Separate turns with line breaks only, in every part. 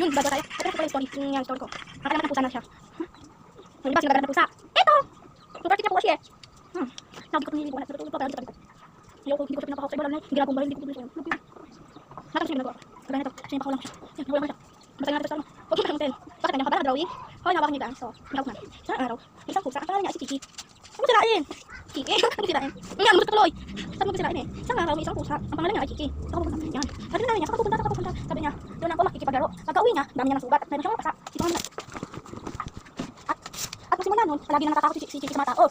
Yun, gagawa tayo. Ito na pala yung story. Yung story ko. Nakalaman ng pusa na siya. Yung iba, sinagagan ng pusa. Ito! Super cute niya po kasi eh. Sabi ko, hindi ko na. Ito, parang sabi ko. Ayoko, hindi ko siya pinapakawak sa iba lang. Hindi ginagong ba, hindi ko pinapakawak sa iba. Nakita siya ginagawa. Kagaya nito. Kasi napakaw lang siya. Yan, nawala siya. Matay natin sa ano. Huwag yung kalimutin. Bakit kanya ka ba drawing? Hoy, nawakan niyo daan. So, ginagawa natin. Sa araw, isang pusa. Ang pangalan niya si Kiki. Huwag mo sirain. Kiki. Huwag mo sirain. Yan, gusto tuloy. Sabi mo sirain eh. Isang araw, may isang pusa. Ang pangalan niya ay Kiki. Saka pupunta. Yan. Sabi na niya, saka pupunta. Sabi niya, doon ako makikipaglaro. Pagka-uwi niya, dami niya ng sugat. Meron siyang mapasa. Ito nga. At magsimula nun, lagi na natatakot si Kiki sa mga tao.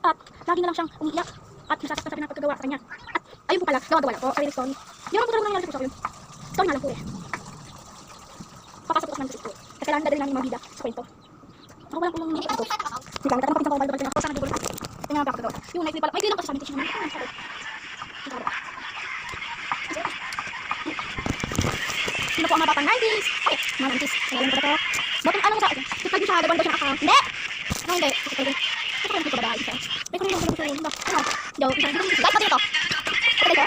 At lagi na lang siyang umiiyak. At nasasaktan sabi ng pagkagawa sa kanya. At ayun po pala, gawa-gawa lang po. Sarili story. Yun ang po talaga nangyari sa pusa ko yun. Story nga lang po eh. Papasok ko sa nangyari ko. Kasi kailangan dadalhin namin mga bida sa kwento. Ako walang kulong ito. Hindi kami tatanong kapag balik na. Sana dugulo. Yung mga pagkagawa. Yung may pala. May kilang kasi sa amin. Kasi naman. Sino po ang mga batang 90s? Okay, mga 90s. Kaya lang ko ito. Bottom ano sa akin? Kapag siya, gagawin ko siya ng account. Hindi! Ano hindi? Ito ko ba babae siya? May kung yung gusto yun. Ano? Yo, guys, pati ito. Pati ito.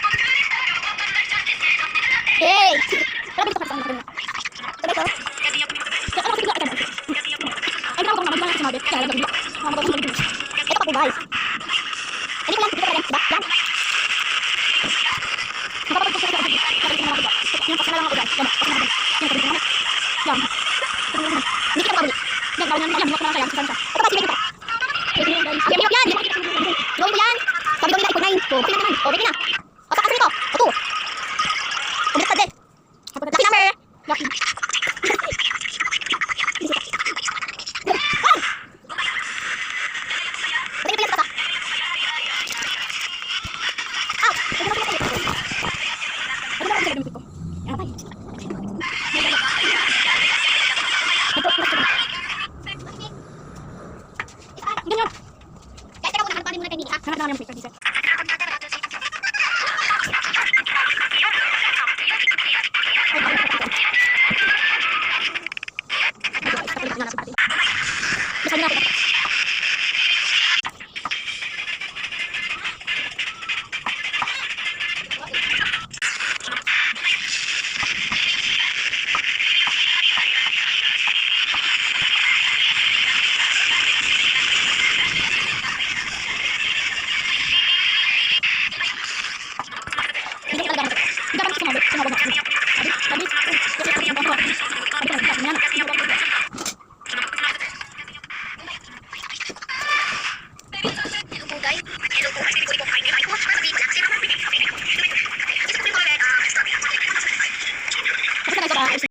Hey! Grabe ito kasi ang nakalina. Pati ito. Kaya ano kasi bigla agad. Ay, ginawa ko naman lang sinabi. Kaya lang bigla. Mga bago sinabi. Ito pa po guys. Ano ko lang? Ito pa yan. Diba? Yan. Magpapagod ko siya sa agad. Kapag ito na ako. Yung pasalalang ako guys. Diba? Yung kapag ito na. Yan. Hindi kita makabuli. Yan, gawin namin. Yan, buwak na lang siya. Yan, siya. Ito pa, sige ito. Yan, yan. Gawin ko yan. Sabi ko nila, ito 9. So, okay na naman. O, ready na. O, saka ito. O, 2. Umilit ka din. Lucky number. Lucky.